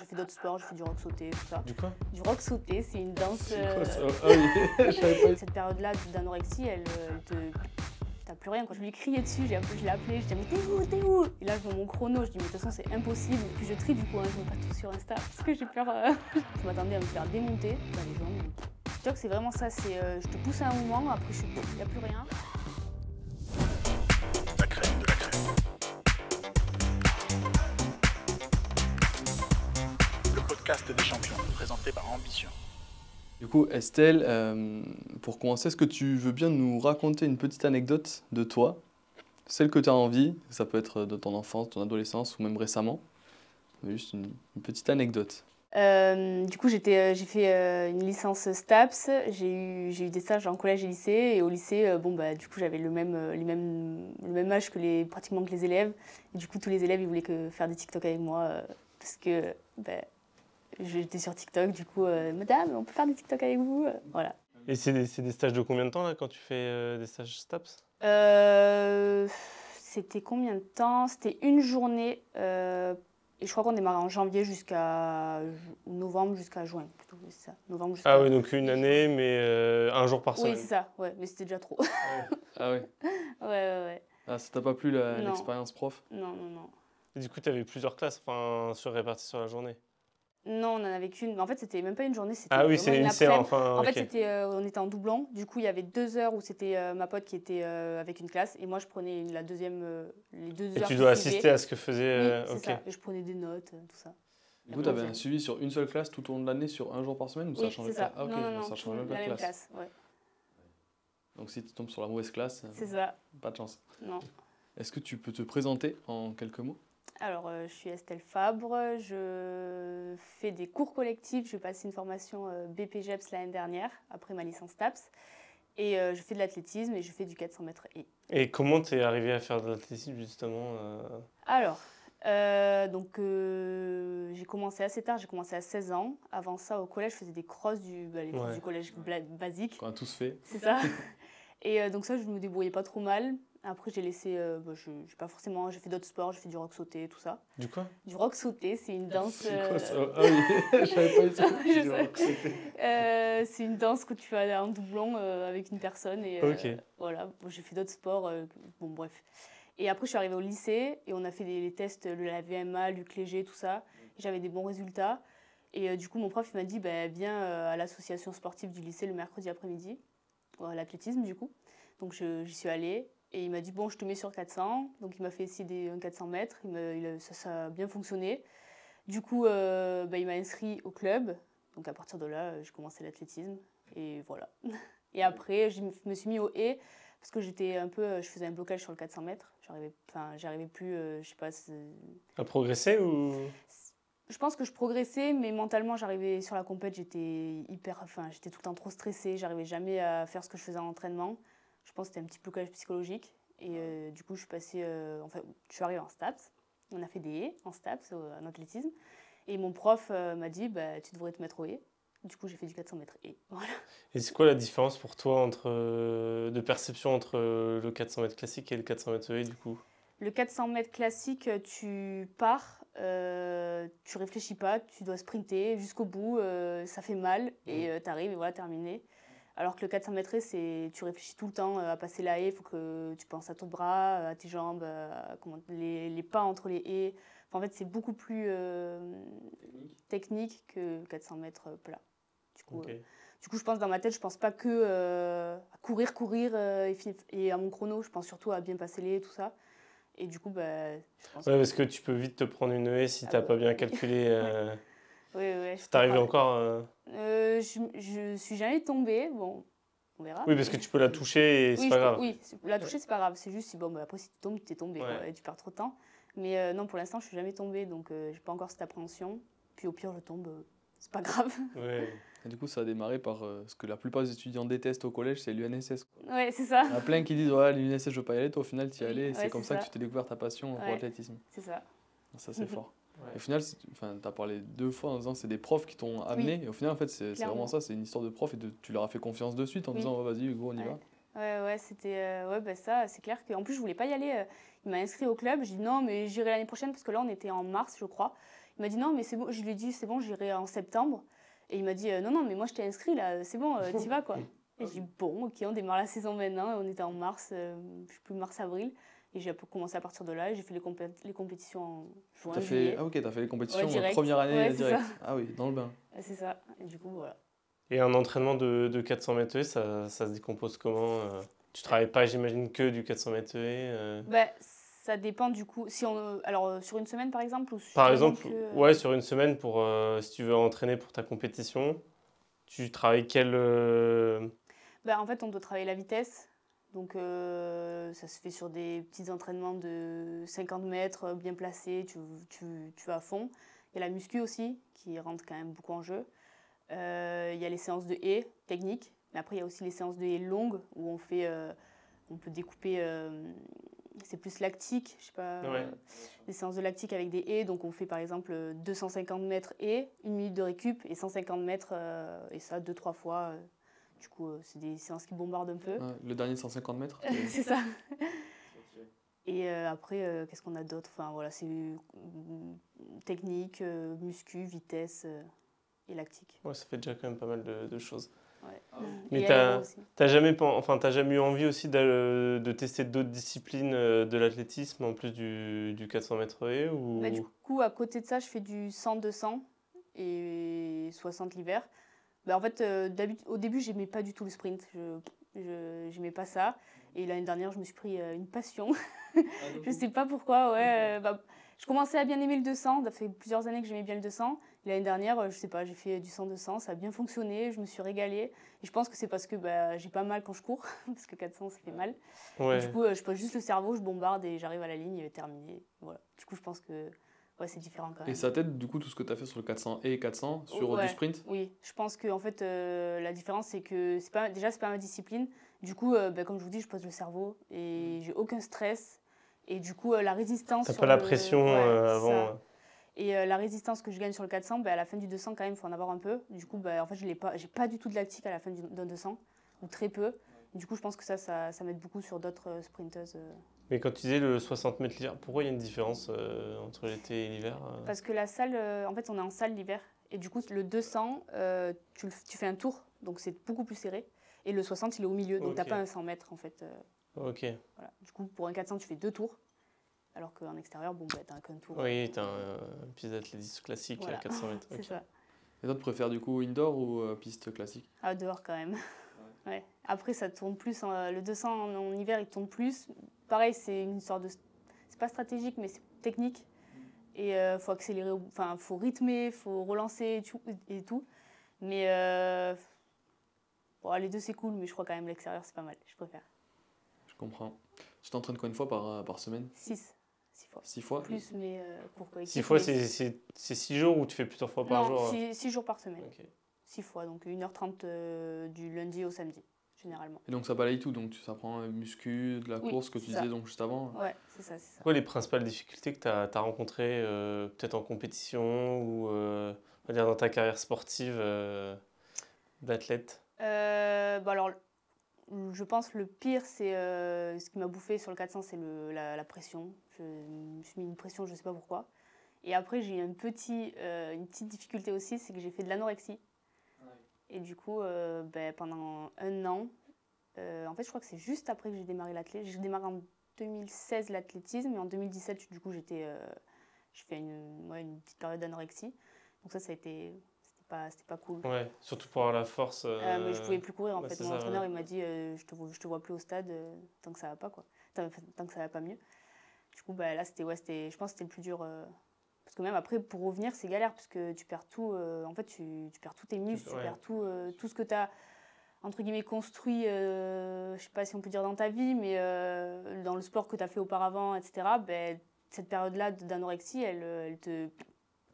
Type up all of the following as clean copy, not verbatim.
fait d'autres sports, je fais du rock sauté, tout ça. Du quoi? Du rock sauté, c'est une danse... C'est quoi ça? Ah oui, je savais pas. Cette période-là d'anorexie, elle te... T'as plus rien. Quand je lui criais dessus, je l'ai appelé, je disais mais t'es où? Et là je vois mon chrono, je dis mais de toute façon c'est impossible. Et puis je trie du coup, hein, je mets pas tout sur Insta parce que j'ai peur. Je m'attendais à me faire démonter dans les jambes. TikTok c'est vraiment ça, c'est je te pousse à un moment, après il n'y a plus rien. La crème de la crème. Le podcast des champions, présenté par Ambition. Du coup, Estelle, pour commencer, est-ce que tu veux bien nous raconter une petite anecdote de toi, celle que tu as envie, ça peut être de ton enfance, ton adolescence ou même récemment, mais juste une petite anecdote. Du coup, j'ai fait une licence STAPS, j'ai eu des stages en collège et lycée, et au lycée, du coup, j'avais le même âge pratiquement que les élèves, et du coup, tous les élèves, ils voulaient faire des TikTok avec moi, parce que j'étais sur TikTok, du coup, madame, on peut faire des TikTok avec vous, voilà. Et c'est des stages de combien de temps là quand tu fais des stages STAPS? C'était combien de temps? C'était une journée, et je crois qu'on démarrait en janvier jusqu'à novembre jusqu'à juin, plutôt, c'est ça. Novembre jusqu'à... Ah oui, donc une année, mais un jour par semaine. Oui, c'est ça, ouais, mais c'était déjà trop. Ah ouais. Ouais. Ah, ça t'a pas plu Non. l'expérience prof? Non. Et du coup, tu avais plusieurs classes, enfin, réparties sur la journée. Non, on en avait qu'une. Mais en fait, c'était même pas une journée, c'était Ah oui, vraiment c'est une après-midi. séance. Enfin, En ok. fait, on était en doublon. Du coup, il y avait 2 heures où c'était ma pote qui était avec une classe. Et moi, je prenais la deuxième, les 2 Et heures tu qui dois suivaient. assister à ce que faisait. Oui, c'est Ok. ça. Et je prenais des notes, tout ça. Du coup, tu avais un suivi sur une seule classe tout au long de l'année, sur un jour par semaine, ou ça Oui, changeait c'est ça. Ah ok, Non, ça change même la pas de même classe. classe, ouais. Donc si tu tombes sur la mauvaise classe, C'est ça. pas de chance. Non. Est-ce que tu peux te présenter en quelques mots? Alors, je suis Estelle Fabre, je fais des cours collectifs, je vais passer une formation BPGEPS l'année dernière, après ma licence TAPS, et je fais de l'athlétisme et je fais du 400 mètres et. Et comment t'es arrivé à faire de l'athlétisme justement Alors, j'ai commencé assez tard, j'ai commencé à 16 ans. Avant ça, au collège, je faisais des crosses les courses du collège basique. Qu'on a tous fait. C'est ça. Et donc ça, je me débrouillais pas trop mal. Après, j'ai laissé, j'ai pas forcément, j'ai fait d'autres sports, j'ai fait du rock sauté, tout ça. Du quoi? Du rock sauté, c'est une danse. C'est quoi ça? Ah oui, je savais pas Je du sais. rock sauté. C'est une danse que tu fais en doublon avec une personne. Et Ok. voilà, bon, j'ai fait d'autres sports. Bon, bref. Et après, je suis arrivée au lycée et on a fait les tests, la VMA, Luc Léger, tout ça. Et j'avais des bons résultats. Et du coup, mon prof il m'a dit viens à l'association sportive du lycée le mercredi après-midi, à l'athlétisme du coup. Donc j'y suis allée. Et il m'a dit, bon, je te mets sur 400. Donc, il m'a fait essayer un 400 mètres. Ça a bien fonctionné. Du coup, il m'a inscrit au club. Donc, à partir de là, j'ai commencé l'athlétisme. Et voilà. Et après, je me suis mis au haies parce que je faisais un blocage sur le 400 mètres. J'arrivais plus, je sais pas... À progresser ou? Je pense que je progressais, mais mentalement, j'arrivais sur la compète, j'étais tout le temps trop stressée. J'arrivais jamais à faire ce que je faisais en entraînement. Je pense que c'était un petit blocage psychologique. Et du coup, je suis arrivée en STAPS. On a fait des haies en STAPS, en athlétisme. Et mon prof m'a dit, tu devrais te mettre au haies. Du coup, j'ai fait du 400 mètres haies. Voilà. Et c'est quoi la différence pour toi de perception entre le 400 mètres classique et le 400 mètres haies du coup? Le 400 mètres classique, tu pars, tu réfléchis pas, tu dois sprinter jusqu'au bout, ça fait mal et tu arrives et voilà, terminé. Alors que le 400 mètres haies, tu réfléchis tout le temps à passer la haie, il faut que tu penses à ton bras, à tes jambes, les pas entre les haies. Enfin, en fait, c'est beaucoup plus technique que 400 mètres plat. Du coup, je pense dans ma tête, je pense pas que à courir et à mon chrono, je pense surtout à bien passer les haies, tout ça. Et du coup, je pense parce que tu peux vite te prendre une haie si t'as pas bien calculé. Oui. Ça t'arrive encore Je suis jamais tombée, bon, on verra. Oui, parce que tu peux la toucher et c'est pas grave. Oui, la toucher, c'est pas grave. C'est juste, après, si tu tombes, t'es tombé, quoi, et tu perds trop de temps. Mais non, pour l'instant, je suis jamais tombée, donc j'ai pas encore cette appréhension. Puis au pire, je tombe, c'est pas grave. Ouais. Et du coup, ça a démarré par ce que la plupart des étudiants détestent au collège, c'est l'UNSS. Ouais, c'est ça. Il y en a plein qui disent, ouais, l'UNSS, je veux pas y aller. Toi, au final, tu y allais. Et c'est ouais, comme c'est ça que ça. tu t'es découvert ta passion pour l'athlétisme. C'est ça. Ça, c'est fort. Ouais. Au final, tu as parlé 2 fois en disant que c'est des profs qui t'ont amené. Et au final, en fait, c'est vraiment ça. C'est une histoire de prof et tu leur as fait confiance de suite en disant, oh, vas-y, Hugo, on y va. Ouais, c'était... ça, c'est clair qu'en plus, je voulais pas y aller. Il m'a inscrit au club. J'ai dit non, mais j'irai l'année prochaine parce que là, on était en mars, je crois. Il m'a dit non, mais c'est bon. Je lui ai dit c'est bon, j'irai en septembre. Et il m'a dit non, non, mais moi je t'ai inscrit là, c'est bon, t'y vas quoi. Et j'ai dit bon, ok, on démarre la saison maintenant. On était en mars, je sais plus, mars-avril. Et j'ai commencé à partir de là. J'ai fait les compétitions en juin, juillet. Ah ok, t'as fait les compétitions direct. première année Ouais, c'est direct. ça. Ah oui, dans le bain. C'est ça. Et du coup, voilà. Et un entraînement de 400 mètres haies, ça se décompose comment Tu travailles pas, j'imagine, que du 400 mètres haies Bah, ça dépend du coup. Si alors, sur une semaine par exemple ou Par exemple, que, ouais, sur une semaine, si tu veux entraîner pour ta compétition, tu travailles quel. Bah, en fait, on doit travailler la vitesse. Donc, ça se fait sur des petits entraînements de 50 mètres bien placés. Tu vas à fond. Il y a la muscu aussi qui rentre quand même beaucoup en jeu. Il y a les séances de haies techniques. Mais après, il y a aussi les séances de haies longues où on peut découper. C'est plus lactique, je sais pas. Ouais. Des séances de lactique avec des haies. Donc, on fait par exemple 250 mètres haies, 1 minute de récup et 150 mètres, et ça 2-3 fois. Du coup, c'est des séances qui bombardent un peu. Ouais, le dernier 150 mètres. C'est ça. Et après, qu'est-ce qu'on a d'autre? Enfin, voilà, c'est technique, muscu, vitesse et lactique. Ouais, ça fait déjà quand même pas mal de choses. Ouais. Mais Et t'as jamais eu envie aussi de tester d'autres disciplines de l'athlétisme en plus du 400 mètres haies ou... Bah, du coup, à côté de ça, je fais du 100-200 et 60 l'hiver. Bah, en fait, au début, j'aimais pas du tout le sprint. J'aimais pas ça. Et l'année dernière, je me suis pris une passion. Je sais pas pourquoi, ouais. Je commençais à bien aimer le 200. Ça fait plusieurs années que j'aimais bien le 200. Et l'année dernière, je sais pas, j'ai fait du 100-200. Ça a bien fonctionné. Je me suis régalée. Et je pense que c'est parce que j'ai pas mal quand je cours. Parce que 400, ça fait mal. Ouais. Et du coup, je pose juste le cerveau, je bombarde et j'arrive à la ligne et terminé. Voilà. Du coup, je pense que ouais, c'est différent quand même. Et ça t'aide du coup tout ce que tu as fait sur le 400 et 400 sur Ouais, du sprint? Oui, je pense que en fait, la différence, c'est que c'est pas ma discipline. Du coup, comme je vous dis, je pose le cerveau et j'ai aucun stress. Et du coup, la résistance. T'as sur pas la le- pression ouais, avant. ça. Et la résistance que je gagne sur le 400, à la fin du 200, quand même, il faut en avoir un peu. Du coup, en fait, j'ai pas du tout de lactique à la fin d'un 200, ou très peu. Du coup, je pense que ça m'aide beaucoup sur d'autres sprinteuses. Mais quand tu disais le 60 mètres l'hiver, pourquoi il y a une différence entre l'été et l'hiver Parce que la salle, en fait, on est en salle l'hiver. Et du coup, le 200, tu fais un tour, donc c'est beaucoup plus serré. Et le 60, il est au milieu, donc Ok. t'as pas un 100 mètres, en fait. Ok. Voilà. Du coup, pour un 400, tu fais 2 tours. Alors qu'en extérieur, t'as qu'un tour. Oui, t'as un piste d'athlétisme classique Voilà. à 400 mètres. C'est ok. ça. Et toi, tu préfères du coup indoor ou piste classique? Ah, dehors quand même. Ouais. Après, ça tourne plus. Le 200 en hiver, il tourne plus. Pareil, c'est une sorte de. C'est pas stratégique, mais c'est technique. Et faut accélérer, enfin, faut rythmer, faut relancer et tout. Mais bon, les deux, c'est cool, mais je crois quand même l'extérieur, c'est pas mal. Je préfère. Je comprends. Tu t'entraînes combien de fois par semaine? 6 fois. 6 fois? Plus, mais pour quoi 6 fois, c'est 6 jours ou tu fais plusieurs fois par jour? 6 jours par semaine. Ok. 6 fois, donc 1h30 du lundi au samedi, généralement. Et donc ça balaye tout, donc ça prend muscu, de la Oui, course que tu c'est ça. disais donc juste avant. Ouais, c'est ça, c'est ça. Quoi les principales difficultés que tu as rencontrées peut-être en compétition ou on va dire dans ta carrière sportive d'athlète? Alors, je pense le pire, c'est ce qui m'a bouffé sur le 400, c'est la pression. Je me suis mis une pression, je ne sais pas pourquoi. Et après, j'ai eu une petite difficulté aussi, c'est que j'ai fait de l'anorexie. Et du coup, pendant un an, en fait, je crois que c'est juste après que j'ai démarré l'athlétisme. J'ai démarré en 2016 l'athlétisme, et en 2017, du coup, j'ai fait une petite période d'anorexie. Donc ça a été... C'était pas cool. Ouais, surtout pour avoir la force. Mais je pouvais plus courir en ouais, fait. c'est Mon ça, entraîneur ouais. il m'a dit je te vois plus au stade tant que ça va pas quoi. Tant que ça va pas mieux. Du coup là je pense que c'était le plus dur parce que même après pour revenir c'est galère parce que tu perds tout en fait tu perds tous tes muscles, Ouais. tu perds tout ce que tu as entre guillemets construit je sais pas si on peut dire dans ta vie mais dans le sport que tu as fait auparavant etc. Cette période là d'anorexie elle te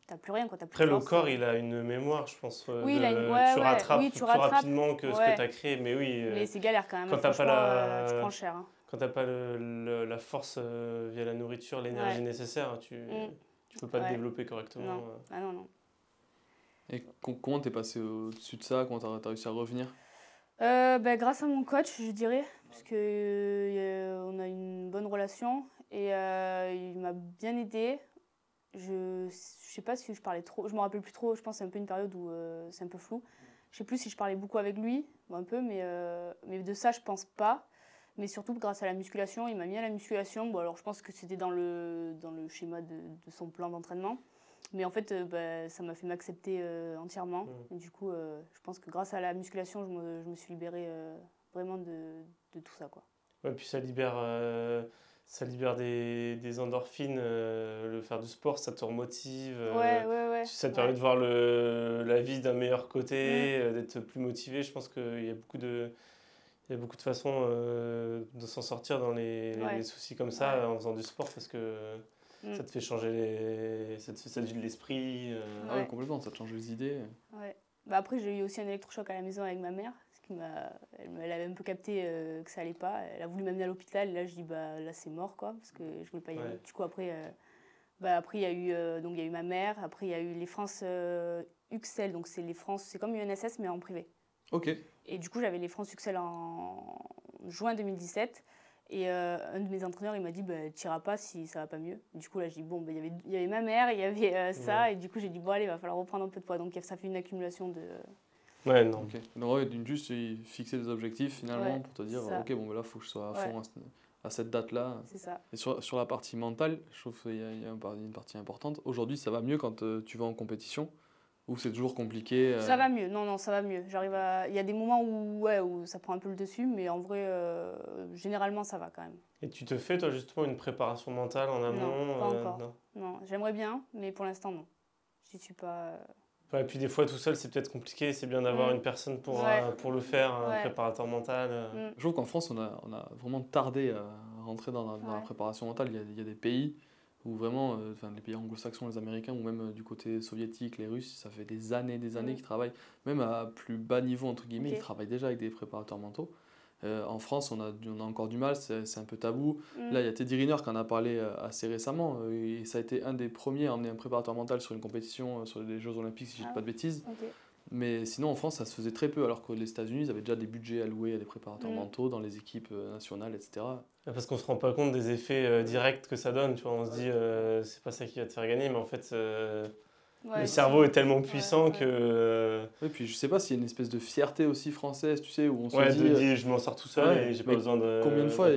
t'as plus rien, quoi. T'as plus Après, de le force, corps, il a une mémoire, je pense. Oui, il a une- tu rattrapes oui, tu plus rattrapes. rapidement que ce Ouais. que tu as créé. Mais oui, Mais c'est galère quand même. quand t'as pas franchement, tu prends cher. Hein. quand tu n'as pas la force via la nourriture, l'énergie Ouais. nécessaire, tu peux pas te Ouais. développer correctement. Non. Ah non, non. Et comment t'es passé au-dessus de ça? Comment t'as réussi à revenir? Grâce à mon coach, je dirais, parce que on a une bonne relation et il m'a bien aidé. Je sais pas si je parlais trop, je me rappelle plus trop, je pense que c'est un peu une période où c'est un peu flou. Je sais plus si je parlais beaucoup avec lui, un peu, mais de ça, je pense pas. Mais surtout grâce à la musculation, il m'a mis à la musculation. Bon, alors je pense que c'était dans le schéma de son plan d'entraînement. Mais en fait, ça m'a fait m'accepter entièrement. Et du coup, je pense que grâce à la musculation, je me suis libérée vraiment de tout ça, quoi. Ouais, puis ça libère des endorphines. Le faire du sport, ça te remotive. Ouais. Ça te permet de voir la vie d'un meilleur côté, d'être plus motivé. Je pense qu'il y a beaucoup de façons de s'en sortir dans les soucis comme ça en faisant du sport parce que ça te fait changer ça te vide l'esprit. Ah ouais, complètement, ça te change les idées. Ouais. Bah après, j'ai eu aussi un électrochoc à la maison avec ma mère. Elle avait un peu capté que ça allait pas. Elle a voulu m'amener à l'hôpital. Et là, je dis, là, c'est mort, quoi, parce que je voulais pas y aller. Du coup, après, il y a eu ma mère. Après, il y a eu les France Uxel. Donc, c'est comme UNSS, mais en privé. Ok. Et du coup, j'avais les France Uxel en juin 2017. Et un de mes entraîneurs, il m'a dit, t'iras pas si ça va pas mieux. Du coup, là, je dis, bon, il y avait ma mère, il y avait ça. Et du coup, j'ai dit, bon, allez, il va falloir reprendre un peu de poids. Donc, ça fait une accumulation de... Ouais, non. Okay. Donc, juste fixer des objectifs finalement pour te dire, ok, bon, là, il faut que je sois à fond à cette date-là. C'est ça. Et sur la partie mentale, je trouve qu'il y a une partie importante. Aujourd'hui, ça va mieux quand tu vas en compétition ou c'est toujours compliqué Ça va mieux, non, ça va mieux. Il y a des moments où ça prend un peu le dessus, mais en vrai, généralement, ça va quand même. Et tu te fais, toi, justement, une préparation mentale en amont? Non, pas encore. Non, j'aimerais bien, mais pour l'instant, non. Je suis pas... Et puis des fois tout seul c'est peut-être compliqué, c'est bien d'avoir une personne pour le faire, un préparateur mental. Je trouve qu'en France on a vraiment tardé à rentrer dans la préparation mentale. Il y a des pays où vraiment, les pays anglo-saxons, les Américains ou même du côté soviétique, les Russes, ça fait des années qu'ils travaillent, même à plus bas niveau entre guillemets, ils travaillent déjà avec des préparateurs mentaux. En France, on a encore du mal, c'est un peu tabou. Là, il y a Teddy Riner qui en a parlé assez récemment. Et ça a été un des premiers à emmener un préparateur mental sur une compétition, sur les Jeux Olympiques, si je ne dis pas de bêtises. Mais sinon, en France, ça se faisait très peu, alors que les États-Unis, ils avaient déjà des budgets alloués à des préparateurs mentaux dans les équipes nationales, etc. Parce qu'on ne se rend pas compte des effets directs que ça donne. Tu vois, on se dit, c'est pas ça qui va te faire gagner, mais en fait... le cerveau est tellement puissant que... Oui, puis je sais pas s'il y a une espèce de fierté aussi française, tu sais, où on se dit... de dire je m'en sors tout seul et j'ai pas besoin de... Combien de fois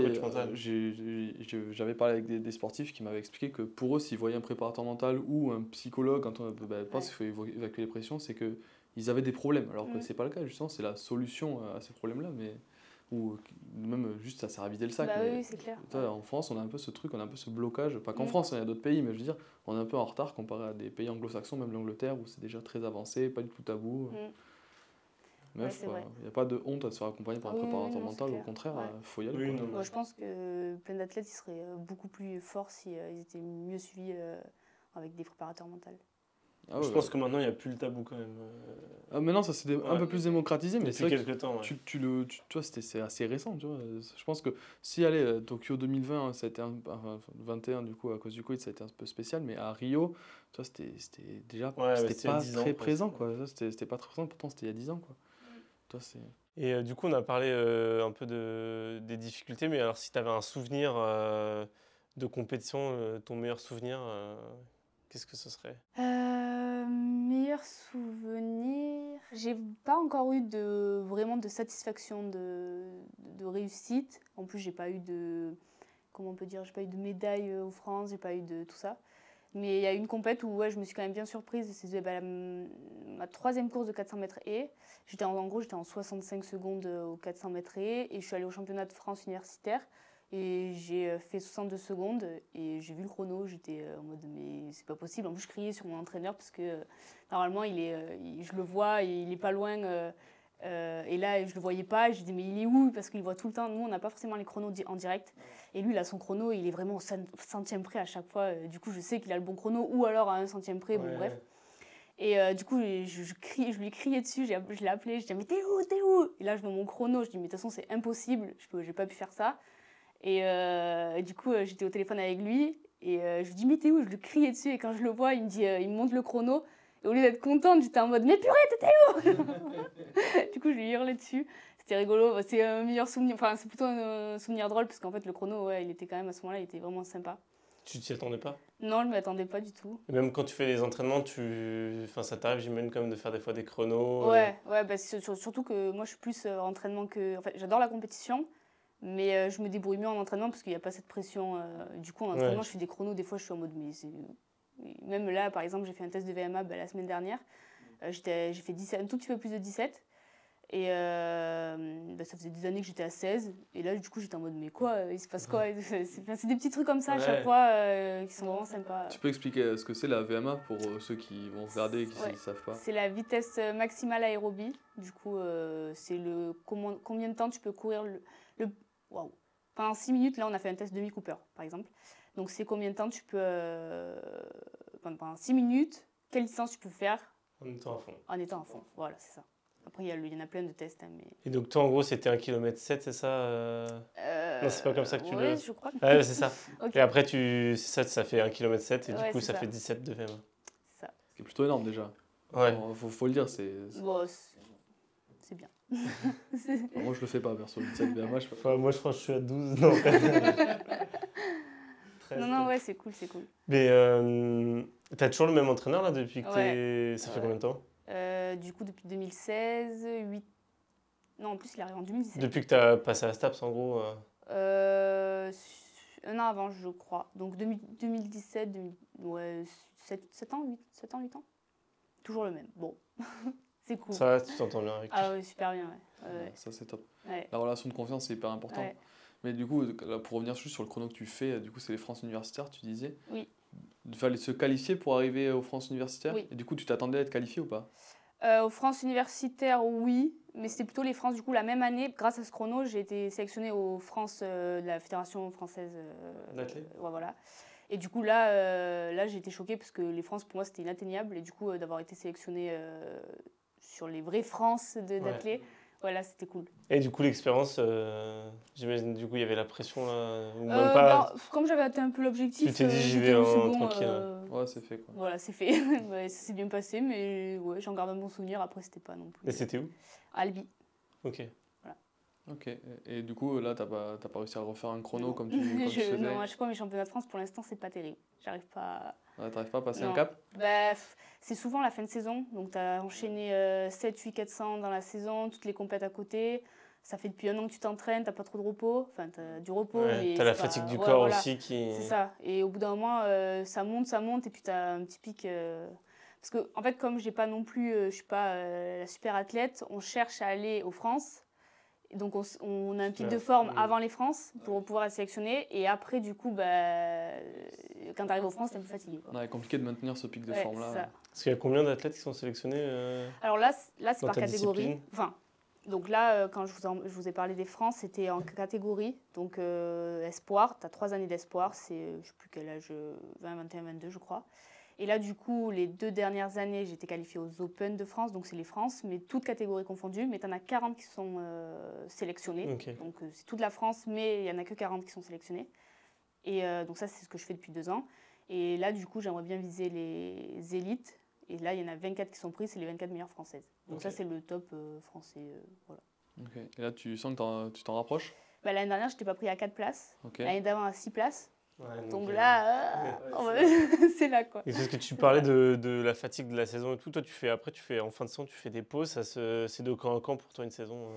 j'avais parlé avec des sportifs qui m'avaient expliqué que pour eux, s'ils voyaient un préparateur mental ou un psychologue, quand on pense qu'il faut évacuer les pressions, c'est qu'ils avaient des problèmes. Alors que c'est pas le cas, justement, c'est la solution à ces problèmes-là, mais... ou même juste ça sert à vider le sac. Oui, c'est clair. En France, on a un peu ce truc, on a un peu ce blocage, pas qu'en France, il y a d'autres pays, mais je veux dire, on est un peu en retard comparé à des pays anglo-saxons, même l'Angleterre, où c'est déjà très avancé, pas du tout tabou. Mais il n'y a pas de honte à se faire accompagner par un préparateur mental, au contraire, il faut y aller. Moi, je pense que plein d'athlètes ils seraient beaucoup plus forts si ils étaient mieux suivis avec des préparateurs mentaux. Je pense que maintenant il n'y a plus le tabou quand même. Maintenant ça s'est un peu plus démocratisé, mais depuis quelques temps. Tu vois, c'est assez récent. Tu vois. Je pense que si Tokyo 2020, ça a été 21 du coup à cause du Covid, ça a été un peu spécial, mais à Rio, tu vois, c'était déjà c'était pas très présent quoi. C'était pas très présent, pourtant c'était il y a 10 ans quoi. Toi, et du coup on a parlé un peu des difficultés, mais alors si tu avais un souvenir de compétition, ton meilleur souvenir, qu'est-ce que ce serait? Meilleur souvenir, j'ai pas encore eu vraiment de satisfaction de réussite. En plus, j'ai pas eu comment on peut dire, j'ai pas eu de médaille aux France, j'ai pas eu de tout ça. Mais il y a une compète où je me suis quand même bien surprise. C'est ma troisième course de 400 mètres et j'étais en 65 secondes au 400 mètres et je suis allée au championnat de France universitaire. Et j'ai fait 62 secondes et j'ai vu le chrono, j'étais en mode mais c'est pas possible. En plus je criais sur mon entraîneur parce que normalement je le vois et il est pas loin et là je le voyais pas, je disais mais il est où? Parce qu'il voit tout le temps, nous on n'a pas forcément les chronos en direct et lui il a son chrono, il est vraiment au centième près à chaque fois, du coup je sais qu'il a le bon chrono ou alors à un centième près, bon bref. Et du coup, je lui criais dessus, je l'ai appelé, je dis mais t'es où? Et là je vois mon chrono, je dis mais de toute façon c'est impossible, j'ai pas pu faire ça. Et du coup, j'étais au téléphone avec lui et je lui dis mais t'es où? Je lui criais dessus et quand je le vois, il me montre le chrono. Et au lieu d'être contente, j'étais en mode mais purée, t'étais où? Du coup, je lui hurlais dessus. C'était rigolo, c'est un meilleur souvenir, enfin c'est plutôt un souvenir drôle parce qu'en fait le chrono, il était quand même à ce moment-là, il était vraiment sympa. Tu t'y attendais pas? Non, je ne m'y attendais pas du tout. Et même quand tu fais les entraînements, enfin, ça t'arrive, j'imagine, quand même de faire des fois des chronos. Ouais, bah, surtout que moi je suis plus entraînement que. En fait, j'adore la compétition, mais je me débrouille mieux en entraînement parce qu'il n'y a pas cette pression. Du coup, en entraînement, je fais des chronos, des fois je suis en mode. Même là, par exemple, j'ai fait un test de VMA la semaine dernière. J'ai fait 17, un tout petit peu plus de 17. Et ça faisait des années que j'étais à 16. Et là, du coup, j'étais en mode, mais quoi, il se passe quoi? C'est des petits trucs comme ça à chaque fois qui sont vraiment sympas. Tu peux expliquer ce que c'est la VMA pour ceux qui vont regarder et qui ne savent pas? C'est la vitesse maximale aérobie. Du coup, c'est combien de temps tu peux courir Waouh. Pendant 6 minutes, là, on a fait un test demi-Cooper, par exemple. Donc, c'est combien de temps tu peux... pendant 6 minutes, quelle distance tu peux faire en étant à fond. En étant à fond, voilà, c'est ça. Après, il y en a plein de tests. Hein, mais... Et donc, toi, en gros, c'était 1,7 km, c'est ça Non, c'est pas comme ça que tu le... Oui, je crois. Ouais, c'est ça. Okay. Et après, ça fait 1,7 km et du coup, ça fait 17 de VMA. C'est ça. Ce qui est plutôt énorme déjà. Ouais. Alors, faut le dire, c'est... Bon, c'est bien. Enfin, moi, je le fais pas, perso. 17 VMA, enfin, moi, je crois que je suis à 12. Non, non, ouais, c'est cool, c'est cool. Mais t'as toujours le même entraîneur, là, depuis que t'es... Ça fait combien de temps du coup, depuis 2016, 8... Non, en plus, il arrive en 2017. Depuis que t'as passé à Staps, en gros 1 an avant, je crois. Donc, 2017, ouais, 7 ans, 8 ans. Toujours le même. Bon, c'est cool. Ça va, tu t'entends bien avec lui? Ah oui, super bien, ouais. Ça, c'est top. Ouais. La relation de confiance, c'est hyper important. Ouais. Mais du coup, là, pour revenir juste sur le chrono que tu fais, du coup, c'est les France universitaires, tu disais. Oui. Il fallait se qualifier pour arriver aux France universitaires. Oui. Et du coup, tu t'attendais à être qualifié ou pas? Aux France universitaires, oui. Mais c'était plutôt les France. Du coup, la même année, grâce à ce chrono, j'ai été sélectionnée aux France de la Fédération française. Ouais, voilà. Et du coup, là j'ai été choquée parce que les France, pour moi, c'était inatteignable. Et du coup, d'avoir été sélectionnée sur les vraies France d'athlètes, voilà, c'était cool. Et du coup, l'expérience, j'imagine, du coup, il y avait la pression là, ou même pas. Comme j'avais atteint un peu l'objectif, tu t'es dit, j'y vais tranquille. Ouais, c'est fait quoi. Voilà, c'est fait. Ça s'est bien passé, mais ouais, j'en garde un bon souvenir. Après, c'était pas non plus. Et c'était où? À Albi. Ok. Voilà. Ok. Et du coup, là, t'as pas réussi à refaire un chrono comme tu faisais? Non, à chaque fois, mes championnats de France, pour l'instant, c'est pas terrible. J'arrive pas. Ouais, t'arrives pas à passer un cap? Bah, c'est souvent la fin de saison. Donc, tu as enchaîné 7, 8, 400 dans la saison, toutes les compètes à côté. Ça fait depuis 1 an que tu t'entraînes, t'as pas trop de repos. Enfin, t'as du repos. Ouais, t'as la fatigue du corps aussi qui... C'est ça. Et au bout d'un moment, ça monte, et puis t'as un petit pic. Parce que, en fait, comme j'ai pas non plus, je suis pas la super athlète, on cherche à aller aux France. Et donc, on a un pic de forme avant les France pour pouvoir être sélectionné. Et après, du coup, quand tu arrives aux France, t'es un peu fatigué. Ouais, compliqué de maintenir ce pic de forme-là. Ça. Parce qu'il y a combien d'athlètes qui sont sélectionnés Alors là c'est par catégorie. Discipline. Enfin, donc là, quand je vous ai parlé des France, c'était en catégorie. Donc, espoir, tu as 3 années d'espoir. C'est, je ne sais plus quel âge, 20, 21, 22, je crois. Et là, du coup, les 2 dernières années, j'étais qualifiée aux Open de France, donc c'est les France, mais toutes catégories confondues. Mais tu en as 40 qui sont sélectionnés. Okay. Donc c'est toute la France, mais il n'y en a que 40 qui sont sélectionnés. Et donc ça, c'est ce que je fais depuis 2 ans. Et là, du coup, j'aimerais bien viser les élites. Et là, il y en a 24 qui sont prises, c'est les 24 meilleures françaises. Donc ça, c'est le top français. Voilà. Okay. Et là, tu sens que tu t'en rapproches? L'année dernière, je n'étais pas pris à 4 places. Okay. L'année d'avant, à 6 places. Ouais, donc là, c'est là quoi. Et parce que tu parlais de la fatigue de la saison et tout, toi tu fais en fin de saison, tu fais des pauses, c'est de camp en camp pour toi une saison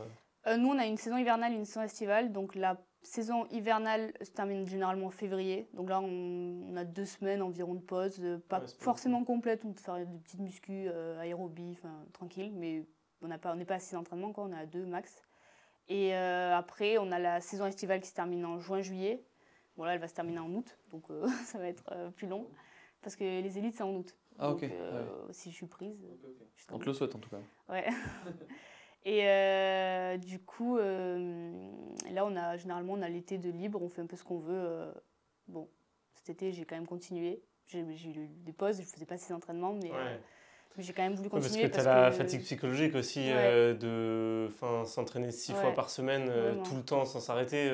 Nous on a une saison hivernale et une saison estivale, donc la saison hivernale se termine généralement en février, donc là on a 2 semaines environ de pause, pas forcément complète, on peut faire des petites muscu, aérobie, tranquille, mais on n'est pas à 6 entraînements, quoi, on est à 2 max. Et après on a la saison estivale qui se termine en juin-juillet. Bon là, elle va se terminer en août, donc ça va être plus long, parce que les élites, c'est en août. Ah donc, ok. Si je suis prise... On te le souhaite en tout cas. Ouais. Et du coup, là, généralement, on a l'été de libre, on fait un peu ce qu'on veut. Bon, cet été, j'ai quand même continué. J'ai eu des pauses, je ne faisais pas 6 entraînements, mais j'ai quand même voulu continuer. Parce que tu as la fatigue psychologique aussi de s'entraîner 6 fois par semaine, tout le temps, sans s'arrêter.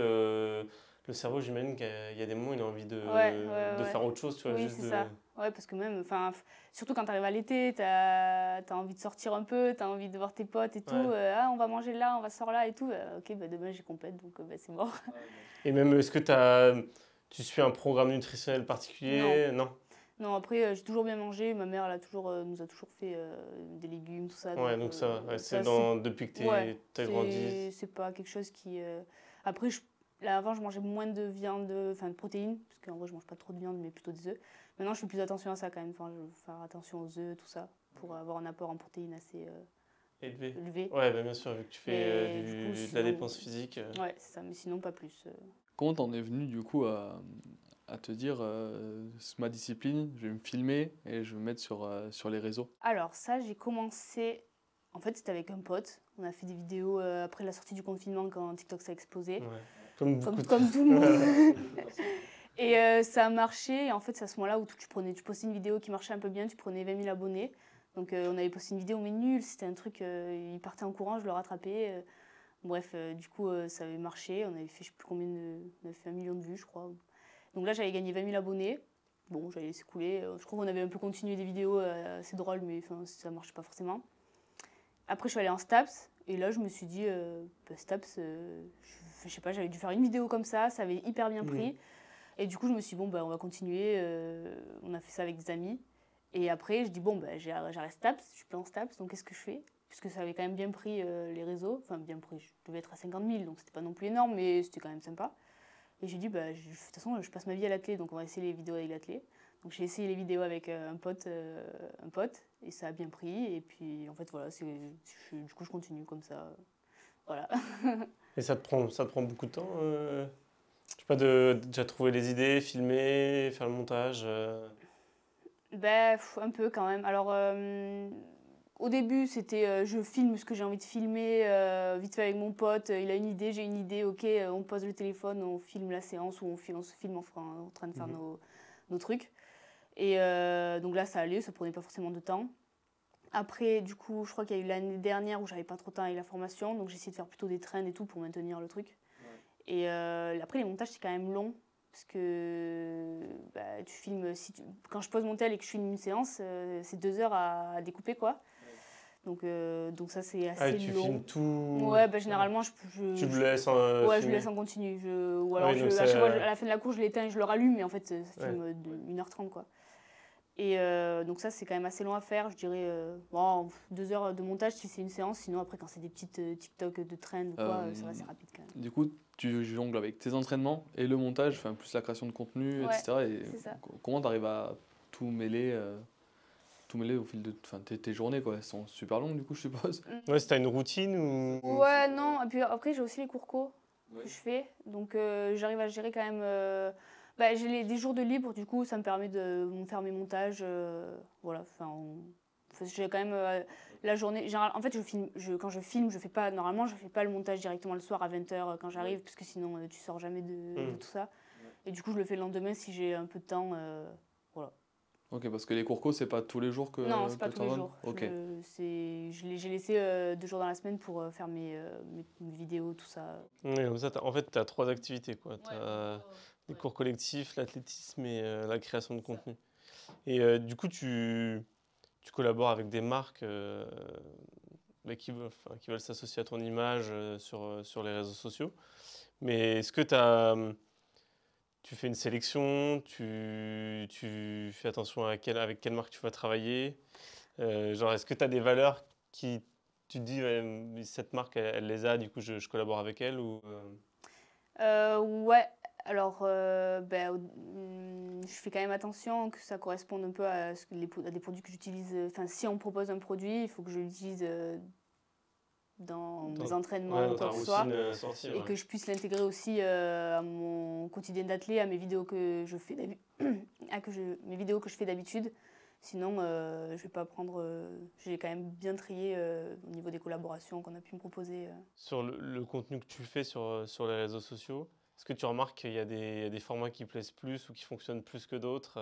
Le cerveau, j'imagine qu'il y a des moments où il a envie de faire autre chose. Tu vois, oui, c'est ça. Ouais, parce que même, surtout quand tu arrives à l'été, tu as envie de sortir un peu, tu as envie de voir tes potes et tout. On va manger là, on va sortir là et tout. Ok, demain j'ai compète, donc c'est mort. Et même, est-ce que tu as Tu suis un programme nutritionnel particulier? Non. Non, après, j'ai toujours bien mangé. Ma mère, nous a toujours fait des légumes, tout ça. Ouais, donc ça va. Ouais, ça, depuis que ouais, t'as grandi. c'est pas quelque chose qui... Après, là, avant, je mangeais moins de viande, enfin de protéines, parce qu'en vrai, je mange pas trop de viande, mais plutôt des œufs. Maintenant, je fais plus attention à ça quand même. Enfin, je vais faire attention aux œufs, tout ça, pour avoir un apport en protéines assez élevé. Ouais, bah, bien sûr, vu que tu fais du coup, de la dépense physique. Ouais, c'est ça, mais sinon, pas plus. Comment t'en es venu du coup à te dire c'est ma discipline, je vais me filmer et je vais me mettre sur les réseaux? Alors ça, j'ai commencé, en fait c'était avec un pote. On a fait des vidéos après la sortie du confinement quand TikTok ça a explosé. Ouais. Comme tout le monde. Et ça a marché. Et en fait c'est à ce moment-là où tu postais une vidéo qui marchait un peu bien, tu prenais 20 000 abonnés. Donc on avait posté une vidéo mais nulle, c'était un truc, il partait en courant, je le rattrapais. Bref, du coup ça avait marché, on avait fait je sais plus combien on avait fait 1 million de vues je crois. Donc là j'avais gagné 20 000 abonnés. Bon, j'avais laissé couler. Je crois qu'on avait un peu continué des vidéos assez drôles, mais ça ne marchait pas forcément. Après, je suis allée en Staps, et là, je me suis dit, Staps, je sais pas, j'avais dû faire une vidéo comme ça avait hyper bien pris. Et du coup, je me suis dit, bon, on va continuer. On a fait ça avec des amis. Et après, je dis, bon, j'arrête Staps, je suis plus en Staps, donc qu'est-ce que je fais? Puisque ça avait quand même bien pris les réseaux. Enfin, bien pris, je devais être à 50 000, donc c'était pas non plus énorme, mais c'était quand même sympa. Et j'ai dit, de toute façon, je passe ma vie à l'athlé, donc on va essayer les vidéos avec l'athlé. Donc j'ai essayé les vidéos avec un pote, et ça a bien pris. Et puis en fait, voilà, du coup, je continue comme ça. Voilà. Et ça te prend beaucoup de temps je sais pas, déjà trouver les idées, filmer, faire le montage Un peu quand même. Alors, au début, c'était je filme ce que j'ai envie de filmer, vite fait avec mon pote. Il a une idée, j'ai une idée, ok, on pose le téléphone, on filme la séance ou on se filme en train de faire nos trucs. Et donc là, ça allait, ça prenait pas forcément de temps. Après, du coup, je crois qu'il y a eu l'année dernière où j'avais pas trop de temps avec la formation, donc j'ai essayé de faire plutôt des trends et tout pour maintenir le truc. Ouais. Et après, les montages, c'est quand même long, parce que tu filmes, quand je pose mon tel et que je filme une séance, c'est 2 heures à découper, quoi. Donc ça, c'est assez long. Tu filmes tout? Ouais, généralement, tu le laisses en ouais, je le laisse en continu. Ou alors, à chaque fois, à la fin de la course, je l'éteins et je le rallume, mais en fait, ça filme 1h30, quoi. Et donc ça, c'est quand même assez long à faire. Je dirais 2 heures de montage si c'est une séance. Sinon, après, quand c'est des petites TikTok de trend ou quoi, ça va, c'est rapide quand même. Du coup, tu jongles avec tes entraînements et le montage, plus la création de contenu, etc. Et comment tu arrives à tout mêler au fil de tes journées, quoi? Elles sont super longues, du coup, je suppose. Ouais, si t'as une routine ou... Ouais, non. Et puis après, j'ai aussi les cours co que je fais. Donc j'arrive à gérer quand même... j'ai des jours de libre, du coup, ça me permet de faire mes montages. Voilà, j'ai quand même la journée. En fait, quand je filme, normalement, je fais pas le montage directement le soir à 20h quand j'arrive, parce que sinon, tu sors jamais de tout ça. Et du coup, je le fais le lendemain si j'ai un peu de temps. Voilà. Ok, parce que les cours co, c'est pas tous les jours que non, c'est pas tous les jours. Okay. J'ai laissé 2 jours dans la semaine pour faire mes vidéos, tout ça. Oui, comme ça, en fait, tu as 3 activités, quoi. Tu as les cours collectifs, l'athlétisme et la création de contenu. Et du coup, tu collabores avec des marques qui veulent s'associer à ton image sur les réseaux sociaux. Mais est-ce que tu fais une sélection, tu fais attention avec quelle marque tu vas travailler est-ce que tu as des valeurs qui tu te dis cette marque elle les a, du coup je collabore avec elle ou Ouais, alors je fais quand même attention que ça corresponde un peu à des produits que j'utilise. Enfin, si on me propose un produit, il faut que je l'utilise dans mes entraînements ou quoi que ce soit, et que je puisse l'intégrer aussi à mon quotidien d'athlète, à mes vidéos que je fais mes vidéos que je fais d'habitude. Sinon, je vais pas prendre. J'ai quand même bien trié au niveau des collaborations qu'on a pu me proposer. Sur le contenu que tu fais sur les réseaux sociaux, est-ce que tu remarques qu'il y a des formats qui plaisent plus ou qui fonctionnent plus que d'autres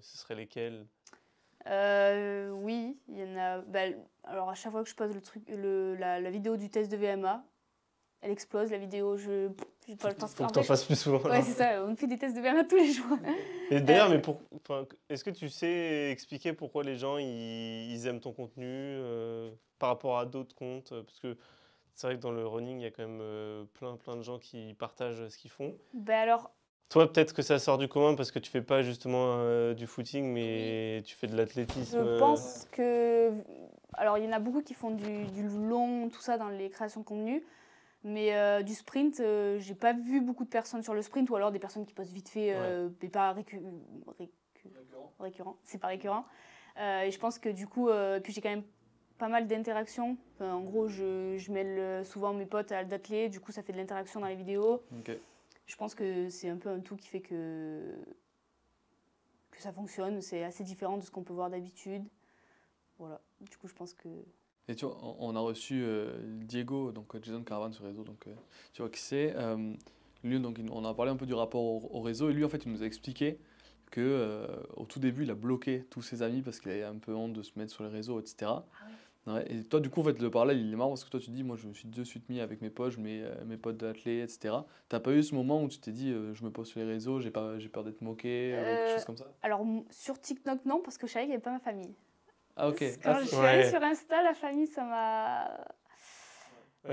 ce seraient lesquels? Oui, il y en a. Alors à chaque fois que je pose la vidéo du test de VMA, elle explose la vidéo. Faut que t'en fasses plus souvent. Ouais, c'est ça. On fait des tests de VMA tous les jours. Et d'ailleurs, est-ce que tu sais expliquer pourquoi les gens ils aiment ton contenu par rapport à d'autres comptes? Parce que c'est vrai que dans le running, il y a quand même plein de gens qui partagent ce qu'ils font. Alors, Toi, peut-être que ça sort du commun parce que tu fais pas justement du footing, mais tu fais de l'athlétisme. Je pense que... Alors, il y en a beaucoup qui font du long, tout ça, dans les créations de contenu. Mais du sprint, j'ai pas vu beaucoup de personnes sur le sprint, ou alors des personnes qui postent vite fait, mais pas récurrent. C'est pas récurrent. Et je pense que du coup, puis j'ai quand même pas mal d'interactions. Enfin, en gros, je mêle souvent mes potes à d'athlètes, du coup ça fait de l'interaction dans les vidéos. Ok. Je pense que c'est un peu un tout qui fait que ça fonctionne. C'est assez différent de ce qu'on peut voir d'habitude. Voilà, du coup je pense que... Et tu vois, on a reçu Diego, donc Jason Caravan sur réseau, donc tu vois qui c'est. Lui, donc, on a parlé un peu du rapport au réseau, et lui, en fait, il nous a expliqué que au tout début, il a bloqué tous ses amis parce qu'il avait un peu honte de se mettre sur les réseaux, etc. Ah ouais. Ouais, et toi, du coup, en fait, le parallèle, il est marrant parce que toi, tu dis, moi, je me suis de suite mis avec mes potes, je mets mes potes d'athlètes, etc. T'as pas eu ce moment où tu t'es dit, je me pose sur les réseaux, j'ai peur d'être moqué, quelque chose comme ça? Alors sur TikTok non, parce que je savais qu'il n'y avait pas ma famille. Ah, ok. Quand je suis allée sur Insta, la famille, ça m'a...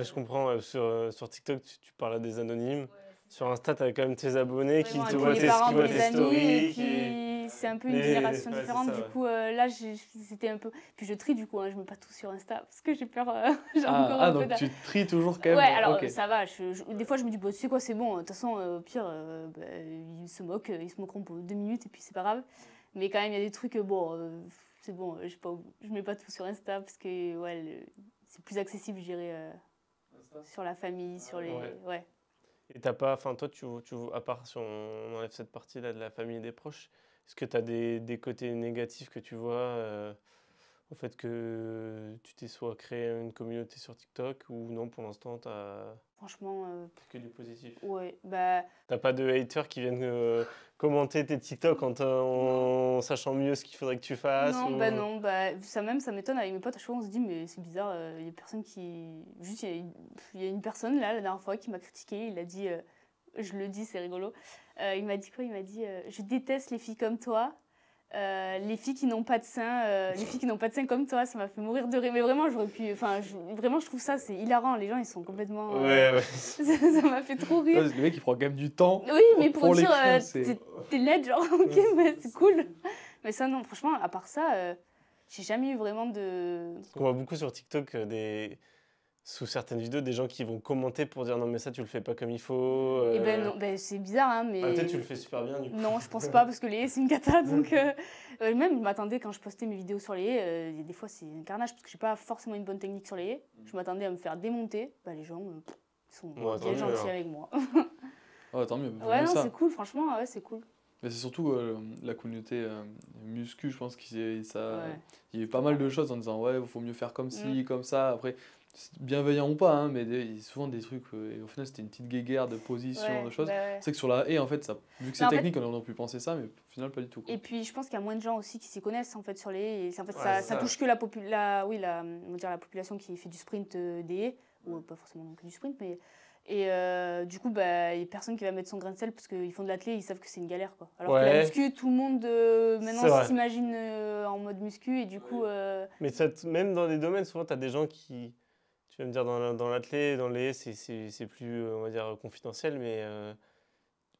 Je comprends. Sur TikTok, tu parles à des anonymes. Sur Insta, tu as quand même tes abonnés qui te voient les tes parents de tes mes amis, et stories. puis c'est un peu une génération Ouais, c'est différente. ça, Du ouais. coup, là, c'était un peu... Puis je trie, du coup, hein, je mets pas tout sur Insta, parce que j'ai peur... j'ai encore un peu Donc tu tries toujours quand même. Ouais, alors ok. ça va. Des fois, je me dis, bah, tu sais quoi, c'est bon. De toute façon, au pire, bah, ils se moqueront pour 2 minutes, et puis c'est pas grave. Mais quand même, il y a des trucs, bon, c'est bon, je mets pas tout sur Insta, parce que ouais, c'est plus accessible, je dirais, sur la famille, sur les... Ouais. Et t'as pas, enfin toi, à part si on enlève cette partie-là de la famille et des proches, est-ce que tu as des côtés négatifs que tu vois au fait que tu t'es soit créé une communauté sur TikTok ou non, pour l'instant, Franchement, que du positif? ouais, bah... T'as pas de haters qui viennent commenter tes TikTok en sachant mieux ce qu'il faudrait que tu fasses Non, ou... bah non, bah ça même, ça m'étonne avec mes potes. À chaque fois, on se dit, mais c'est bizarre, il y a personne qui... Juste, il y a une personne, là, la dernière fois, qui m'a critiqué. Il a dit, je le dis, c'est rigolo. Il m'a dit quoi? Il m'a dit, je déteste les filles comme toi. Les filles qui n'ont pas de seins, les filles qui n'ont pas de seins comme toi, ça m'a fait mourir de rire. Mais vraiment, j'aurais pu... Enfin, vraiment, je trouve ça, c'est hilarant. Les gens, ils sont complètement... Ouais. ça m'a fait trop rire. Le mec, il prend quand même du temps. Oui, mais pour dire, l'écrire, t'es laide, genre, ok, mais c'est cool. Mais ça, non, franchement, à part ça, j'ai jamais eu vraiment de... On voit beaucoup sur TikTok sous certaines vidéos des gens qui vont commenter pour dire non mais ça tu le fais pas comme il faut. Eh ben non, ben, c'est bizarre, hein, mais... Peut-être tu le fais super bien du coup. Non, je pense pas, parce que les haies, c'est une cata, donc... même, je m'attendais, quand je postais mes vidéos sur les haies, des fois, c'est un carnage, parce que j'ai pas forcément une bonne technique sur les haies. Je m'attendais à me faire démonter. Bah, les gens, ils sont bien gentils avec moi. Ouais, tant mieux. Ouais, non, ça. c'est cool, franchement, ouais, c'est cool. Mais c'est surtout la communauté muscu, je pense qu'il Ouais. y a eu pas mal de choses en disant ouais, il faut mieux faire comme ci, Mm. comme ça. Après, c'est bienveillant ou pas, hein, mais il y a souvent des trucs. Et au final, c'était une petite guéguerre de position, Ouais, de choses. bah ouais. C'est vrai que sur la haie, en fait, ça, vu que c'est Mais en technique, on aurait pu penser ça, mais au final, pas du tout. Quoi. Et puis, je pense qu'il y a moins de gens aussi qui s'y connaissent, en fait, sur les haies. Et en fait, Ouais, ça touche que on va dire la population qui fait du sprint des haies, ou pas forcément non que du sprint, mais... Et du coup, bah, il n'y a personne qui va mettre son grain de sel parce qu'ils font de l'athlé, ils savent que c'est une galère, quoi. Alors que la muscu, tout le monde C'est maintenant vrai. s'imagine en mode muscu et du coup... Mais même dans des domaines, souvent tu as des gens qui, tu vas me dire dans l'athlé, dans les haies, c'est plus on va dire confidentiel, mais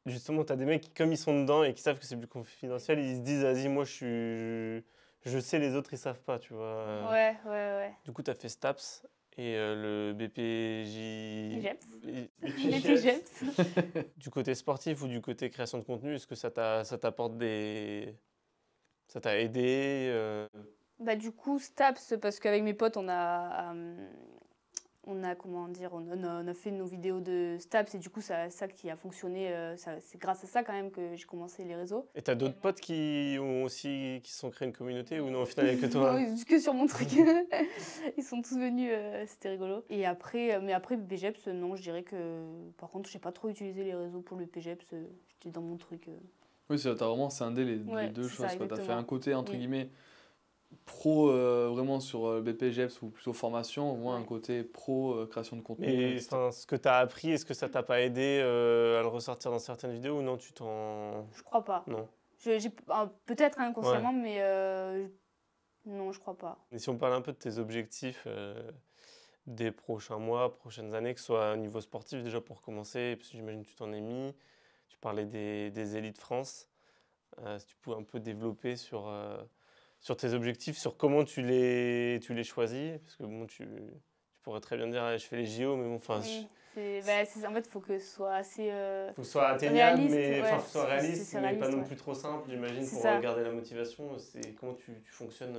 justement tu as des mecs qui comme ils sont dedans et qui savent que c'est plus confidentiel, ils se disent vas-y moi je sais les autres ils savent pas, tu vois. Ouais. Du coup tu as fait STAPS. Et le BPJ... BPJEPS. Du côté sportif ou du côté création de contenu, est-ce que ça t'apporte des... Ça t'a aidé Bah, du coup, STAPS, parce qu'avec mes potes, on a comment dire, on a fait nos vidéos de STAPS et du coup, ça qui a fonctionné. C'est grâce à ça quand même que j'ai commencé les réseaux. Et t'as d'autres potes qui se sont créés une communauté ou non, au final, il n'y a que toi? Non, que sur mon truc. Ils sont tous venus, c'était rigolo. Et après, mais après, BPJEPS, non, je dirais que... Par contre, j'ai pas trop utilisé les réseaux pour le BPJEPS. J'étais dans mon truc. Oui, t'as vraiment scindé les deux c'est choses. ça, T'as fait exactement. un côté, entre guillemets, pro vraiment sur BPJEPS ou plutôt formation, moins un côté pro création de contenu. Mais etc. ce que t'as appris, est-ce que ça t'a pas aidé à le ressortir dans certaines vidéos ou non, Je crois pas. Non. Peut-être inconsciemment, mais non, je crois pas. Et si on parle un peu de tes objectifs des prochains mois, prochaines années, que ce soit au niveau sportif déjà pour commencer, parce que j'imagine que tu t'en es mis, tu parlais des élites France. Si tu pouvais un peu développer sur tes objectifs, sur comment tu les choisis. Parce que bon, tu pourrais très bien dire, je fais les JO, mais bon, enfin... Oui, en fait, il faut que ce soit assez faut que ce soit atteignable, réaliste, mais ouais, faut que ce soit réaliste, c'est mais réaliste, pas non ouais. plus trop simple, j'imagine, C'est pour ça. garder la motivation. Comment tu fonctionnes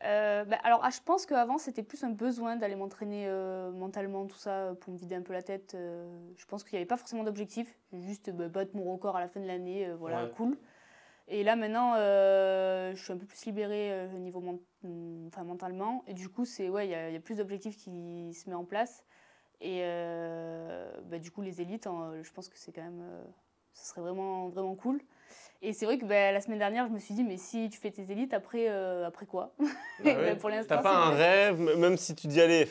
Alors, je pense qu'avant, c'était plus un besoin d'aller m'entraîner mentalement, tout ça, pour me vider un peu la tête. Je pense qu'il n'y avait pas forcément d'objectif, juste battre mon record à la fin de l'année, voilà, Ouais. cool. Et là, maintenant, je suis un peu plus libérée au niveau mentalement. Et du coup, il y a plus d'objectifs qui se mettent en place. Et du coup, les élites, je pense que c'est quand même... ça serait vraiment, vraiment cool. Et c'est vrai que la semaine dernière, je me suis dit, mais si tu fais tes élites, après quoi? Bah ouais. Pour l'instant, T'as pas un rêve, même si tu dis, allez,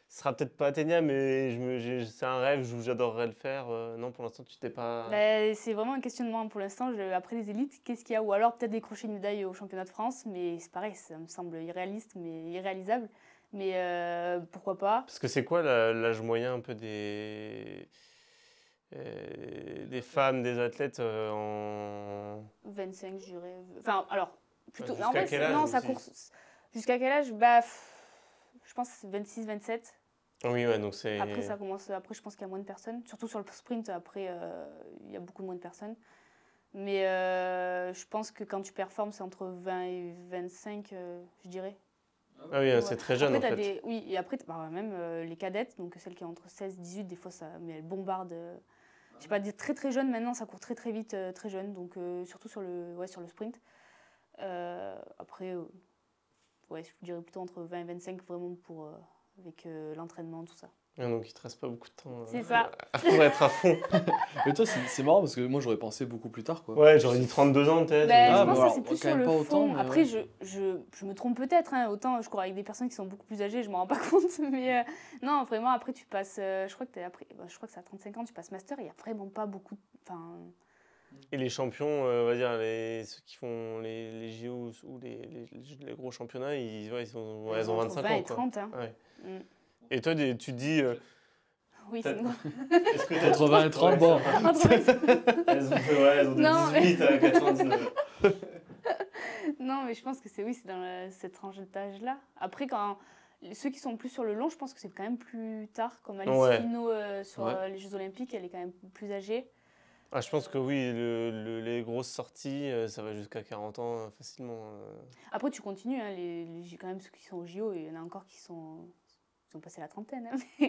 ce sera peut-être pas atteignable, mais c'est un rêve, j'adorerais le faire. Non, pour l'instant, tu t'es pas... c'est vraiment un questionnement pour l'instant. Après les élites, qu'est-ce qu'il y a? Ou alors peut-être décrocher une médaille au championnat de France, mais c'est pareil, ça me semble irréaliste, mais irréalisable. Mais pourquoi pas? Parce que c'est quoi l'âge moyen un peu des femmes, des athlètes en... 25, je dirais. Enfin, alors, plutôt... Jusqu'à en fait, quel âge non, aussi ça court... Jusqu'à quel âge? Je pense 26, 27. Oui, ouais, donc c'est... Après, ça commence... Après, je pense qu'il y a moins de personnes. Surtout sur le sprint, après, il y a beaucoup moins de personnes. Mais je pense que quand tu performes, c'est entre 20 et 25, je dirais. Ah oui, Ouais. c'est très jeune Après, en fait. Oui, et après, même les cadettes, donc celles qui ont entre 16 et 18, des fois, mais elles bombardent. Je sais pas, des très très jeunes maintenant, ça court très très vite, très jeune, donc surtout sur le sprint. Après, je dirais plutôt entre 20 et 25, vraiment avec l'entraînement, tout ça. Ah, donc il te reste pas beaucoup de temps C'est ça. pour être à fond. Mais toi, c'est marrant parce que moi, j'aurais pensé beaucoup plus tard, quoi. Ouais, j'aurais dit 32 ans peut-être. Je pense alors, que c'est plus quand sur même le pas fond. autant, mais Après, ouais. je me trompe peut-être. Autant je cours avec des personnes qui sont beaucoup plus âgées, je m'en rends pas compte. Mais non, vraiment, après, tu passes. Je crois que c'est à 35 ans, tu passes master. Il n'y a vraiment pas beaucoup. Et les champions, on va dire, ceux qui font les JO ou les gros championnats, ils ont 25 20 ans. et 30. Hein. Ouais. Mm. Et toi, tu te dis. Oui, c'est moi. Est-ce que Entre 20 et 30, bon. Elles ont Non, 18 à 99. Non, mais je pense que c'est dans cette tranche d'âge-là. Après, ceux qui sont plus sur le long, je pense que c'est quand même plus tard. Comme Alice Finot sur les Jeux Olympiques, elle est quand même plus âgée. Ah, je pense que oui, les grosses sorties, ça va jusqu'à 40 ans facilement. Après, tu continues. Quand même, ceux qui sont au JO, il y en a encore qui ont passé la trentaine. Hein.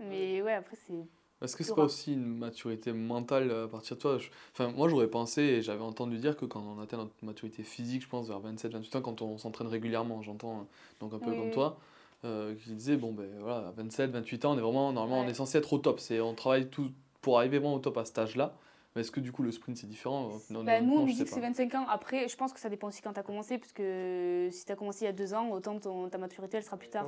Mais ouais, après, c'est... Est-ce que c'est pas aussi une maturité mentale à partir de toi? Enfin, moi, j'aurais pensé et j'avais entendu dire que quand on atteint notre maturité physique, je pense vers 27-28 ans, quand on s'entraîne régulièrement, j'entends, donc un peu comme toi, qui disait, bon, ben voilà, à 27-28 ans, on est vraiment, normalement, on est censé être au top. On travaille tout pour arriver vraiment au top à cet âge-là. Mais est-ce que du coup, le sprint, c'est différent? Nous, on dit que c'est 25 ans. Après, je pense que ça dépend aussi quand tu as commencé, parce que si tu as commencé il y a 2 ans, autant ta maturité, elle sera plus tard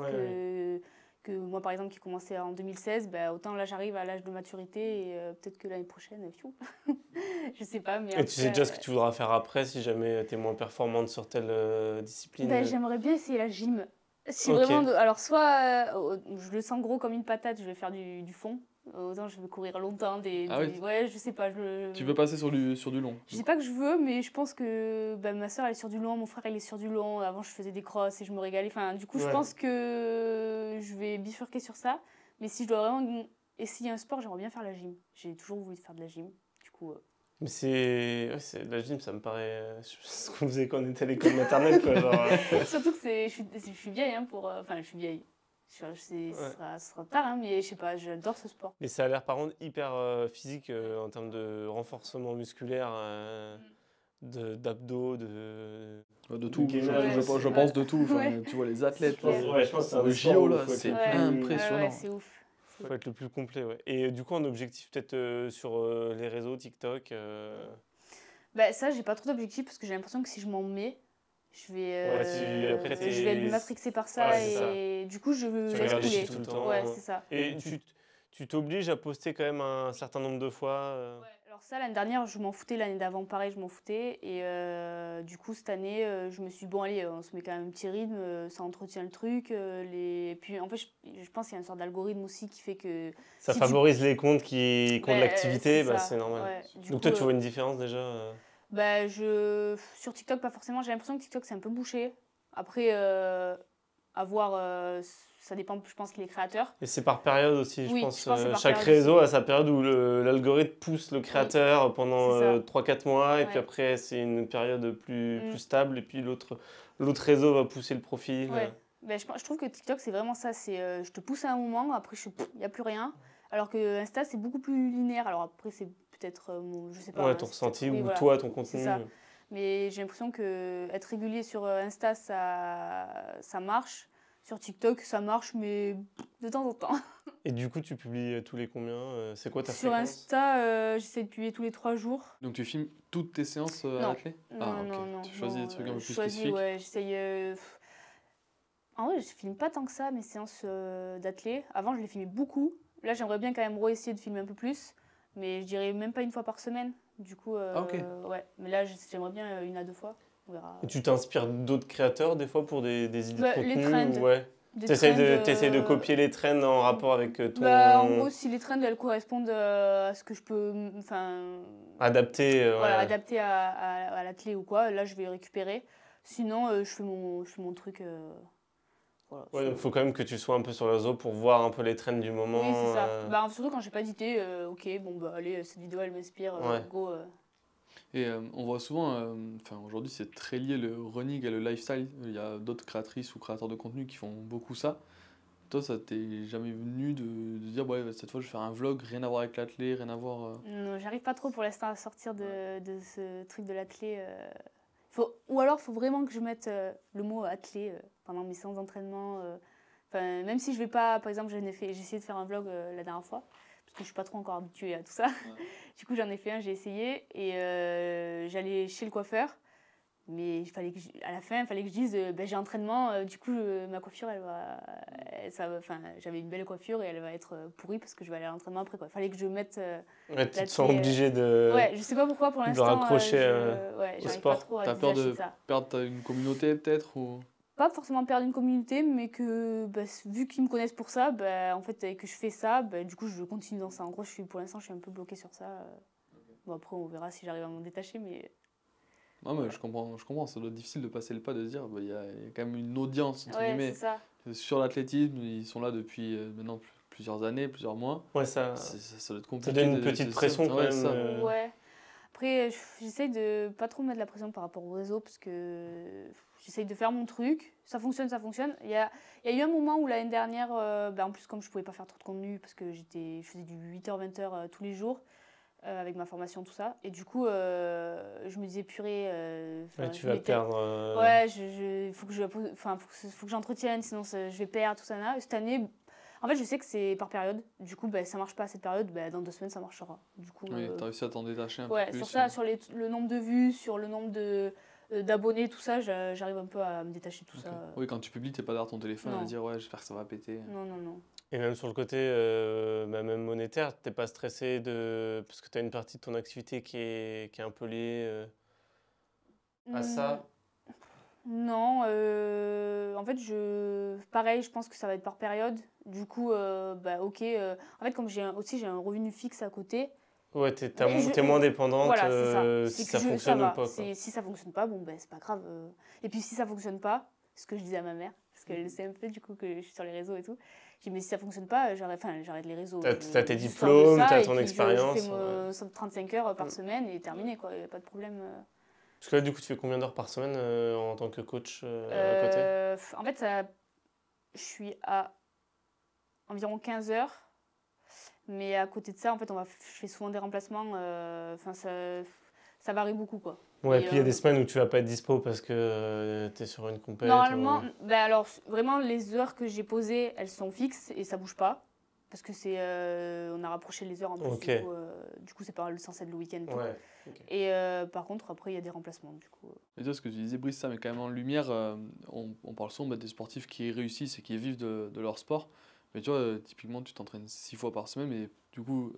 que moi, par exemple, qui commençais en 2016, autant là, j'arrive à l'âge de maturité et peut-être que l'année prochaine, je sais pas. Mais et tu sais déjà ce que tu voudras faire après si jamais tu es moins performante sur telle discipline? J'aimerais bien essayer la gym. Si vraiment alors, soit je le sens gros comme une patate, je vais faire du fond. Autant je veux courir longtemps. Ouais, je sais pas. Tu veux passer sur du long? Je sais pas que je veux, mais je pense que ma soeur elle est sur du long, mon frère il est sur du long. Avant je faisais des crosses et je me régalais. Enfin, du coup, je pense que je vais bifurquer sur ça. Mais si je dois vraiment essayer un sport, j'aimerais bien faire la gym. J'ai toujours voulu faire de la gym. Du coup. Mais c'est la gym, ça me paraît ce qu'on faisait quand on était à l'école maternelle, quoi. Genre, Surtout que je suis vieille enfin je suis vieille. Ça sera tard, hein, mais je sais pas, j'adore ce sport. Mais ça a l'air par contre hyper physique en termes de renforcement musculaire, d'abdos, de tout, je pense de tout. Enfin, tu vois, les athlètes, je pense que le JO, là, c'est impressionnant. Ouais, c'est ouf. Il faut être le plus complet, ouais. Et du coup, un objectif peut-être sur les réseaux, TikTok Ça, j'ai pas trop d'objectifs parce que j'ai l'impression que si je m'en mets, je vais m'affrixer par ça et du coup, je laisse couler. Tout le temps. Ouais, c'est ça. Et tu t'obliges à poster quand même un certain nombre de fois Ouais, Alors ça, l'année dernière, je m'en foutais. L'année d'avant, pareil, je m'en foutais. Et du coup, cette année, je me suis dit, bon, allez, on se met quand même un petit rythme, ça entretient le truc. Et puis, en fait, je pense qu'il y a une sorte d'algorithme aussi qui fait que... Ça si favorise les comptes qui ont de l'activité, c'est ça, c'est normal. ouais. Du Donc coup, toi, tu vois une différence déjà sur TikTok, pas forcément. J'ai l'impression que TikTok, c'est un peu bouché. Après, à voir, ça dépend, je pense, qu'il est créateur. Et c'est par période aussi, je Oui, pense. je pense que c'est par Chaque période réseau aussi. a sa période où l'algorithme pousse le créateur pendant c'est ça. 3-4 mois, et puis Ouais. après, c'est une période plus Mm. stable, et puis l'autre réseau va pousser le profil. Ouais. Je trouve que TikTok, c'est vraiment ça. Je te pousse à un moment, après, il n'y a plus rien. Alors que Insta, c'est beaucoup plus linéaire. Alors après, c'est peut-être, je sais pas. Ouais, hein, ton c'est ressenti peut-être- oui, ou voilà. toi, ton C'est contenu. ça. Mais j'ai l'impression que être régulier sur Insta, ça marche. Sur TikTok, ça marche, mais de temps en temps. Et du coup, tu publies tous les combien C'est quoi ta Sur fréquence Insta, j'essaie de publier tous les 3 jours. Donc tu filmes toutes tes séances à Non. l'athlé? Non, Ok. non. Tu choisis non, des trucs un peu je plus choisis, spécifiques? ouais, j'essaye. En vrai, je filme pas tant que ça mes séances d'athlé. Avant, je les filmais beaucoup. Là, j'aimerais bien quand même essayer de filmer un peu plus. Mais je dirais même pas une fois par semaine. Du coup, ok. ouais. Mais là, j'aimerais bien 1 à 2 fois. On verra. Et tu t'inspires d'autres créateurs des fois pour des idées de Les contenu trends. Ouais. Des T'essayes trends, de copier les trends en rapport avec ton... en gros, si les trends elles correspondent à ce que je peux, Adapter, voilà, ouais. adapter à l'athlé ou quoi, là je vais récupérer. Sinon, je fais mon truc. Voilà, Ouais, donc il faut quand même que tu sois un peu sur le réseau pour voir un peu les trends du moment. Oui, c'est ça. Surtout quand j'ai pas d'idée, ok, bon bah allez, cette vidéo elle m'inspire, Ouais. go. Et on voit souvent, aujourd'hui c'est très lié le running et le lifestyle. Il y a d'autres créatrices ou créateurs de contenu qui font beaucoup ça. Toi, ça t'est jamais venu de dire, ouais, cette fois je vais faire un vlog, rien à voir avec l'athlé, rien à voir. Non, j'arrive pas trop pour l'instant à sortir de ce truc de l'athlé. Ou alors, il faut vraiment que je mette le mot athlé pendant mes séances d'entraînement. Même si je vais pas, par exemple, j'ai essayé de faire un vlog la dernière fois, parce que je suis pas trop encore habituée à tout ça. Ouais. Du coup, j'en ai fait un, j'ai essayé, et j'allais chez le coiffeur. Mais à la fin, il fallait que je dise j'ai entraînement, du coup ma coiffure j'avais une belle coiffure et elle va être pourrie parce que je vais aller à l'entraînement après quoi. Il fallait que je mette Ouais, tu te sens obligé de... Ouais, je sais pas pourquoi pour de l'instant raccrocher j'arrive sport. pas trop à T'as peur détacher de ça. perdre une communauté peut-être ou... Pas forcément perdre une communauté, mais que vu qu'ils me connaissent pour ça, en fait et que je fais ça, du coup je continue dans ça. En gros, pour l'instant je suis un peu bloquée sur ça. Bon après on verra si j'arrive à m'en détacher, mais Non, mais je comprends, ça doit être difficile de passer le pas, de se dire, il y a quand même une audience, entre ouais, guillemets, c'est ça. sur l'athlétisme, ils sont là depuis maintenant plusieurs années, plusieurs mois. Ouais, ça Ça doit être compliqué. donne une petite pression quand même. ça. Ouais. Après, j'essaye de pas trop mettre la pression par rapport au réseau parce que j'essaye de faire mon truc. Ça fonctionne, ça fonctionne. Il y a eu un moment où l'année dernière, en plus, comme je pouvais pas faire trop de contenu parce que je faisais du 8h-20h tous les jours avec ma formation, tout ça. Et du coup, je me disais, purée. Ouais, tu vas perdre. Ouais, il faut que j'entretienne, sinon je vais perdre, tout ça. Là. Et cette année. En fait, je sais que c'est par période. Du coup, ça marche pas à cette période. Dans 2 semaines, ça marchera. Du coup, Oui, t'as réussi à t'en détacher un peu ouais, plus. sur ça, sur le nombre de vues, sur le nombre d'abonnés, tout ça, j'arrive un peu à me détacher de tout Ok. ça. Oui, quand tu publies, t'es pas derrière ton téléphone à Non. dire, ouais, j'espère que ça va péter. Non. Et même sur le côté même monétaire, t'es pas stressé parce que tu as une partie de ton activité qui est un peu liée à ça. Non, en fait, pareil, je pense que ça va être par période. Du coup, ok. En fait, comme j'ai un revenu fixe à côté. Ouais, t'es moins dépendante Voilà, c'est ça. si ça fonctionne ou pas. Quoi. Si ça fonctionne pas, c'est pas grave. Et puis si ça fonctionne pas, ce que je disais à ma mère, parce qu'elle le sait un peu du coup que je suis sur les réseaux et tout, j'ai dit mais si ça fonctionne pas, j'arrête les réseaux. T'as tes diplômes, t'as ton expérience. Je fais 35 heures par semaine et terminé quoi, y a pas de problème. Parce que là, du coup, tu fais combien d'heures par semaine en tant que coach à côté En fait, je suis à environ 15 heures. Mais à côté de ça, en fait, je fais souvent des remplacements. Ça varie beaucoup, quoi. Ouais, et puis il y a des semaines où tu vas pas être dispo parce que tu es sur une compète. Normalement, alors, vraiment, les heures que j'ai posées, elles sont fixes et ça bouge pas. Parce que on a rapproché les heures en plus. Okay. Du coup, c'est pas censé être le week-end. Ouais, okay. Et par contre, après, il y a des remplacements. Du coup. Et toi, ce que tu disais, Brice, ça met quand même en lumière. On parle souvent des sportifs qui réussissent et qui vivent de leur sport. Mais tu vois, typiquement, tu t'entraînes 6 fois par semaine, mais du coup,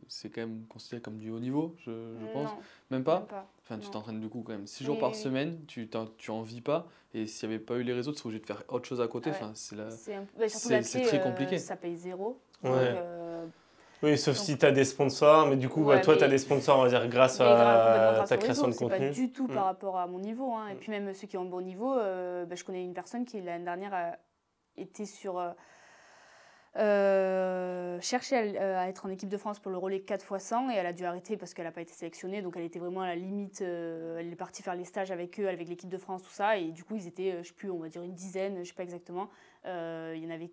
c'est quand même considéré comme du haut niveau, je pense. Non, Même pas? même pas. Enfin, tu Non. t'entraînes du coup quand même 6 jours par Oui. semaine, tu en vis pas, et s'il n'y avait pas eu les réseaux, tu serais obligé de faire autre chose à côté. Ouais. Enfin, c'est la... Surtout c'est très compliqué. ça paye 0. Ouais. Donc, Oui, sauf donc- si tu as des sponsors, mais du coup, Ouais, toi, tu as mais- des sponsors, on va dire, grâce mais complètement à grâce ta au création réseau, de c'est pas contenu. du tout Mm. par rapport à mon niveau. Hein. Et Mm. puis même ceux qui ont un bon niveau, je connais une personne qui l'année dernière a été cherchait à être en équipe de France pour le relais 4x100 et elle a dû arrêter parce qu'elle n'a pas été sélectionnée. Donc elle était vraiment à la limite. Elle est partie faire les stages avec eux, avec l'équipe de France, tout ça. Et du coup, ils étaient, je sais plus, on va dire une dizaine, je sais pas exactement. Il y en avait,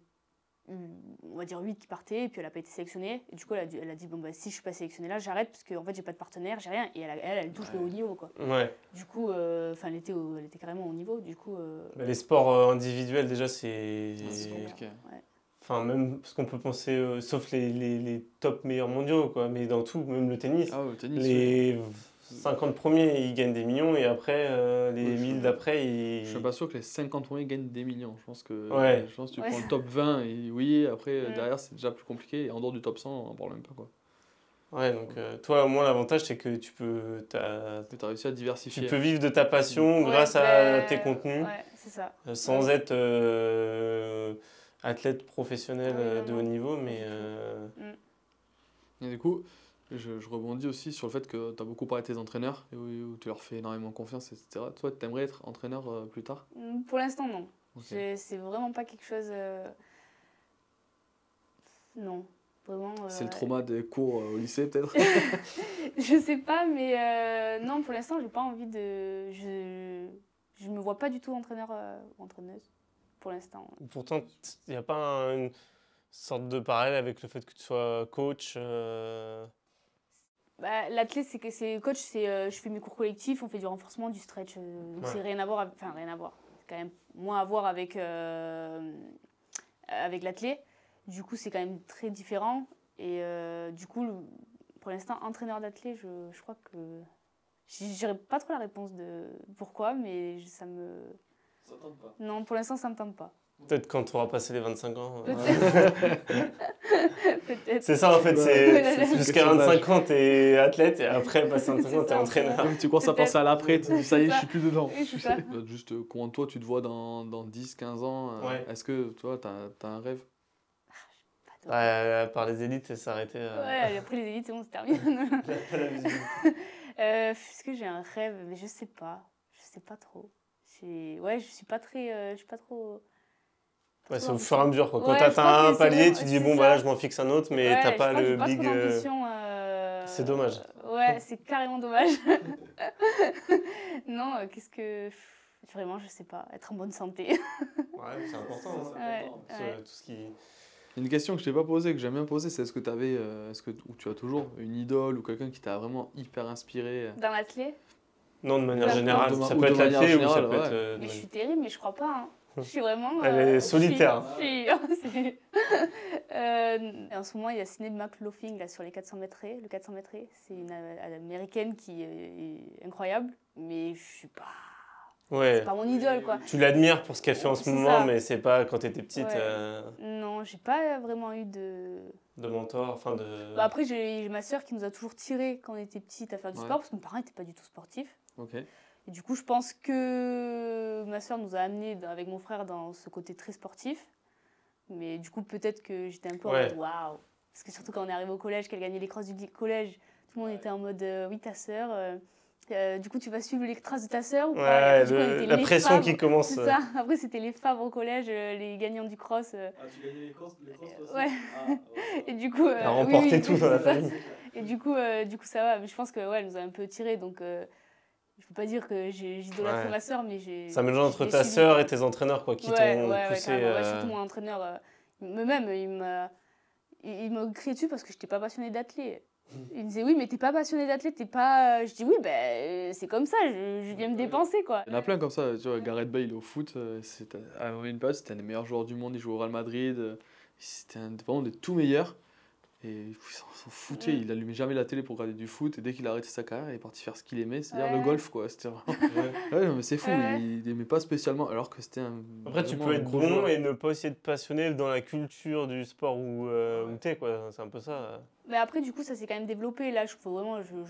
on va dire 8 qui partaient et puis elle n'a pas été sélectionnée. Et du coup, elle a dit bon, bah, si je suis pas sélectionnée là, j'arrête parce qu'en fait, j'ai pas de partenaire, j'ai rien. Et elle touche le haut niveau, quoi. Ouais. Du coup, elle était carrément au niveau. Du coup, Bah, les sports individuels, déjà, c'est. C'est compliqué. ouais. Enfin, même parce qu'on peut penser, sauf les top meilleurs mondiaux, quoi, mais dans tout, même le tennis. Ah ouais, au tennis, Les 50 premiers, ils gagnent des millions et après, les Oui, 1000 d'après, ils. Je suis pas sûr que les 50 premiers gagnent des millions. Je pense que, Ouais. je pense que tu Ouais. prends le top 20 et oui, après, Mm. derrière, c'est déjà plus compliqué. Et en dehors du top 100, on en parle même pas, quoi. Ouais, donc toi, au moins, l'avantage, c'est que tu as réussi à diversifier. peux vivre de ta passion Ouais, grâce à bah, tes contenus, Ouais, c'est ça. sans être athlète professionnel Oui, de non, haut niveau, pas mais. du Et du coup, je rebondis aussi sur le fait que tu as beaucoup parlé de tes entraîneurs, et où tu leur fais énormément confiance, etc. Toi, tu aimerais être entraîneur plus tard? Pour l'instant, non. Ok. C'est vraiment pas quelque chose. Non, vraiment. C'est le trauma des cours au lycée, peut-être? Je sais pas, mais non, pour l'instant, j'ai pas envie de. Je me vois pas du tout entraîneur ou entraîneuse. Pour l'instant. Pourtant, il n'y a pas une sorte de parallèle avec le fait que tu sois coach. Bah, l'athlète, c'est coach, je fais mes cours collectifs, on fait du renforcement, du stretch. Donc Ouais. c'est rien à voir, enfin rien à voir. C'est quand même moins à voir avec l'athlète. Du coup, c'est quand même très différent. Et du coup, pour l'instant, entraîneur d'athlète, je crois que je dirais pas trop la réponse de pourquoi, mais ça me. Ça tente pas. Non, pour l'instant, ça me tente pas. Peut-être quand tu auras passé les 25 ans. Peut-être. C'est ça en fait, Ouais. c'est jusqu'à 25 ans, t'es athlète et après, passé 25 ans, t'es ça. entraîneur. Comme tu commences à penser à l'après, tu dis ça y est, je suis plus dedans. Oui, c'est ça. Juste, comment toi, tu te vois dans 10, 15 ans? Ouais. Est-ce que toi, t'as un rêve? Par les élites, ça s'arrêtait à Ouais, après les élites, c'est bon, c'est terminé. la musique. Est-ce que j'ai un rêve? Mais je sais pas. Je sais pas trop. Ouais, je suis pas trop. Ouais, c'est au fur et à mesure. Quoi. Quand Ouais, je t'atteins crois un que c'est palier, vraiment- tu dis c'est bon, ça. bah là, je m'en fixe un autre, mais Ouais, t'as je pas crois que le j'ai pas big. trop d'ambition, C'est dommage. Ouais, c'est carrément dommage. Non, qu'est-ce que. Vraiment, je sais pas. Être en bonne santé. Ouais, c'est important. C'est Ouais, important. ouais. Tout ce qui. Une question que je t'ai pas posée, que j'aime bien poser, c'est ou tu as toujours une idole ou quelqu'un qui t'a vraiment hyper inspiré? Dans l'athlète. Non, de manière Ou générale. de Ça ou peut de être manière l'athlète ou ça générale, peut ouais. être. Mais je suis terrible, mais je crois pas. Hein. Je suis vraiment. Elle est solitaire. En ce moment, il y a Sinead McLaughlin là, sur les 400 mètres. Le 400 mètres, c'est une américaine qui est incroyable, mais je suis pas. Ouais. C'est pas mon idole, quoi. Tu l'admires pour ce qu'elle fait en ce C'est moment, ça. mais c'est pas quand t'étais petite Ouais. Non, j'ai pas vraiment eu de. de mentor. Enfin, de. Bah, après, j'ai ma sœur qui nous a toujours tiré quand on était petite à faire du Ouais. sport, parce que mes parents n'étaient pas du tout sportifs. Ok. Et du coup, je pense que ma sœur nous a amenés avec mon frère dans ce côté très sportif. Mais du coup, peut-être que j'étais un peu en Ouais. mode waouh. Parce que surtout quand on est arrivé au collège, qu'elle gagnait les crosses du collège, tout le monde était en mode oui, ta sœur. Du coup, tu vas suivre les traces de ta sœur ou pas? Et Ouais, après, du coup, on était la les pression Favre. qui commence. C'est ça. Après, c'était les Favre au collège, les gagnants du cross. Ah, tu gagnais les courses aussi? Ouais. Ah, ouais. Et du coup, Elle a remporté oui, tout oui, dans la c'est ça. famille. Et du coup, ça va. Mais je pense que ouais, elle nous a un peu tirés. Donc, je peux pas dire que j'idolâtre Ouais. ma sœur, mais j'ai. Ça mélange entre j'ai ta suivi, sœur quoi. et tes entraîneurs quoi, qui Ouais, t'ont ouais, poussé. carrément. Ouais, surtout mon entraîneur. Même, il m'a crié dessus parce que je n'étais pas passionnée d'athlète. Il me disait oui, mais t'es pas passionnée d'athlète, t'es pas. Je dis oui, ben c'est comme ça, je viens me dépenser quoi. Il y en a plein comme ça, tu vois, Gareth Bale au foot, à une période, c'était un des meilleurs joueurs du monde, il jouait au Real Madrid, c'était vraiment des tout meilleurs. Et il s'en foutait, il allumait jamais la télé pour regarder du foot. Et dès qu'il a arrêté sa carrière, il est parti faire ce qu'il aimait, c'est-à-dire le golf, quoi. C'était vraiment... mais c'est fou, il aimait pas spécialement, alors que c'était un... Après, tu peux être bon et ne pas essayer de passionner dans la culture du sport où t'es, quoi. C'est un peu ça. Mais après, du coup, ça s'est quand même développé. Là, je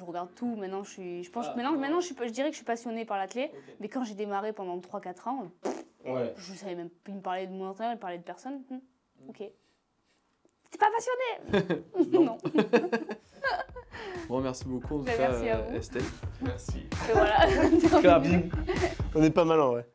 regarde tout. Maintenant, maintenant je dirais que je suis passionnée par l'athlé. Mais quand j'ai démarré pendant 3-4 ans, je savais même plus me parler de mon entraîneur, me parler de personne. Ok. T'es pas passionné? Non. Bon, merci beaucoup en tout cas, merci à vous. Estelle. Merci. Et voilà. On est pas mal en vrai.